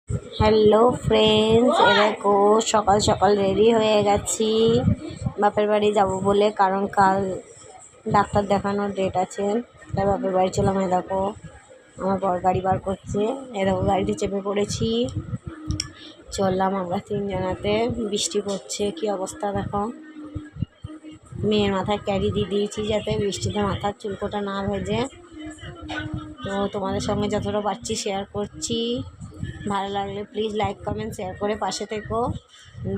Hello friends, দেখো সকাল সকাল রেডি হয়ে গেছি বাপের বাড়ি যাব বলে, কারণ কাল ডাক্তার দেখানোর ডেট আছে। তাই বাপের বাড়ি চলাম। দেখো আমার বর গাড়ি বার করছে, দেখো গাড়িতে চেপে পড়েছি, চললাম আমরা তিনজনাতে। বৃষ্টি পড়ছে, কি অবস্থা দেখো। মেয়ের মাথায় ক্যারি দিয়ে দিয়েছি যাতে বৃষ্টিতে মাথার চুলকোটা না ভেজে। তো তোমাদের সঙ্গে যতটা পারছি শেয়ার করছি। ভালো লাগলে প্লিজ লাইক কমেন্ট শেয়ার করে পাশে থেকো।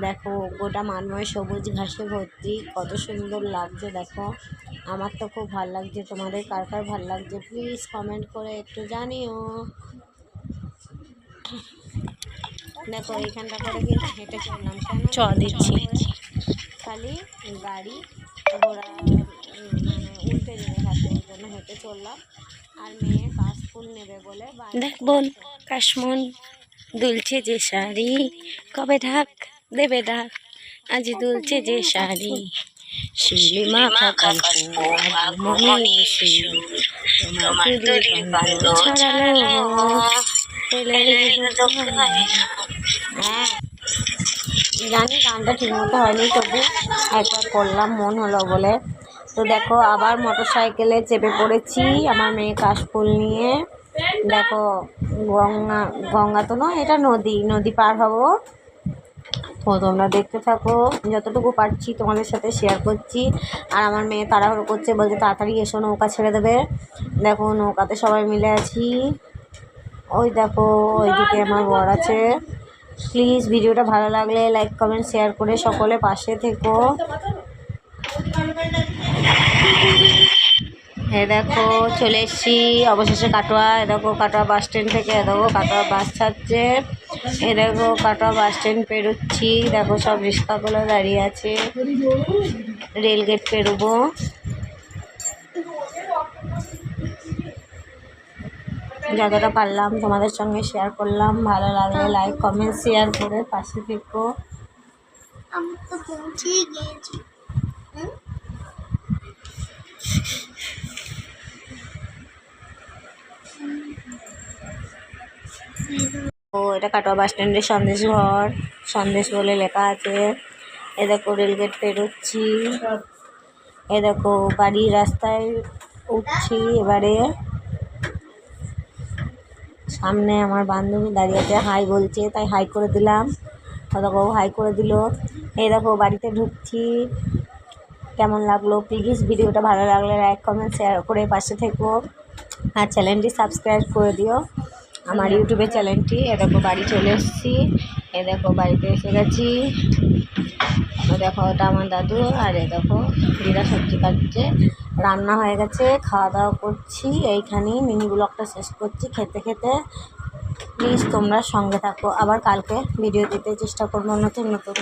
দেখো গোটা মানময় সবুজ ঘাসে ভর্তি, কত সুন্দর লাগছে দেখো। আমার তো খুব ভালো লাগছে, তোমাদের কার কার ভালো লাগছে প্লিজ কমেন্ট করে একটু জানিও। দেখো এইখানটা করে কিন্তু হেঁটে চললাম, কেন চ দিচ্ছি, খালি গাড়ি ঘোড়া মানে উল্টে যাবে হাতে, ওই জন্য হেঁটে চললাম। আর মেয়ে কাশফুল নেবে বলে দেখ বোন, কাশমন দুলছে যে শাড়ি, কবে ঢাক দেবে ঢাক, আজ দুলছে যে শাড়ি, শিলি মাখা কাশফুল মনে তোমার তুলি বাঁধো ছড়ালো। হ্যাঁ জানি গানটা ঠিক মতো হয়নি, তবু একবার করলাম মন হলো বলে। তো দেখো আবার মোটর সাইকেলে চেপে পড়েছি আমার মেয়ে কাশফুল নিয়ে। দেখো গঙ্গা তো নয়, এটা নদী পার হবো। তো তোমরা দেখতে থাকো, যতটুকু পারছি তোমাদের সাথে শেয়ার করছি। আর আমার মেয়ে তাড়াহুড়ো করছে, বলছে তাড়াতাড়ি এসো, নৌকা ছেড়ে দেবে। দেখো নৌকাতে সবাই মিলে আছি। ওই দেখো ওইদিকে আমার বর আছে। প্লিজ ভিডিওটা ভালো লাগলে লাইক কমেন্ট শেয়ার করে সকলে পাশে থেকো। দেখো চলে এসছি অবশেষে কাটোয়া। দেখো কাটোয়া বাস স্ট্যান্ড থেকে দেখো কাটোয়া বাস ছাড়ছে। দেখো কাটোয়া বাস স্ট্যান্ড পেরোচ্ছি। দেখো সব রিক্সাগুলো দাঁড়িয়ে আছে, রেলগেট পেরোবো। যতটা পারলাম তোমাদের সঙ্গে শেয়ার করলাম। ভালো লাগলে লাইক কমেন্ট শেয়ার করে পাশে থেকো। আমি তো পৌঁছে গিয়েছি। ও এটা কাটোয়া বাস স্ট্যান্ডের সন্দেশ ঘর, সন্দেশ বলে লেখা আছে। এ দেখো রেলগেট পেরোচ্ছি। এ দেখো বাড়ির রাস্তায় উঠছি এবারে। সামনে আমার বান্ধবী দাঁড়িয়ে আছে, হাই বলছে, তাই হাই করে দিলাম। দেখো হাই করে দিল। এই দেখো বাড়িতে ঢুকছি। কেমন লাগলো প্লিজ ভিডিওটা ভালো লাগলে লাইক কমেন্ট শেয়ার করে পাশে থেকো। আর চ্যানেলটি সাবস্ক্রাইব করে দিও, আমার ইউটিউবের চ্যানেলটি। এ দেখো বাড়ি চলে এসেছি। এ দেখো বাড়িতে এসে গেছি। দেখো ওটা আমার দাদু। আর এ দেখো দিদা সবজি কাটছে, রান্না হয়ে গেছে, খাওয়া দাওয়া করছি। এইখানেই মিনি ব্লগটা শেষ করছি খেতে খেতে। প্লিজ তোমরা সঙ্গে থাকো, আবার কালকে ভিডিও দিতে চেষ্টা করবো নতুন নতুন।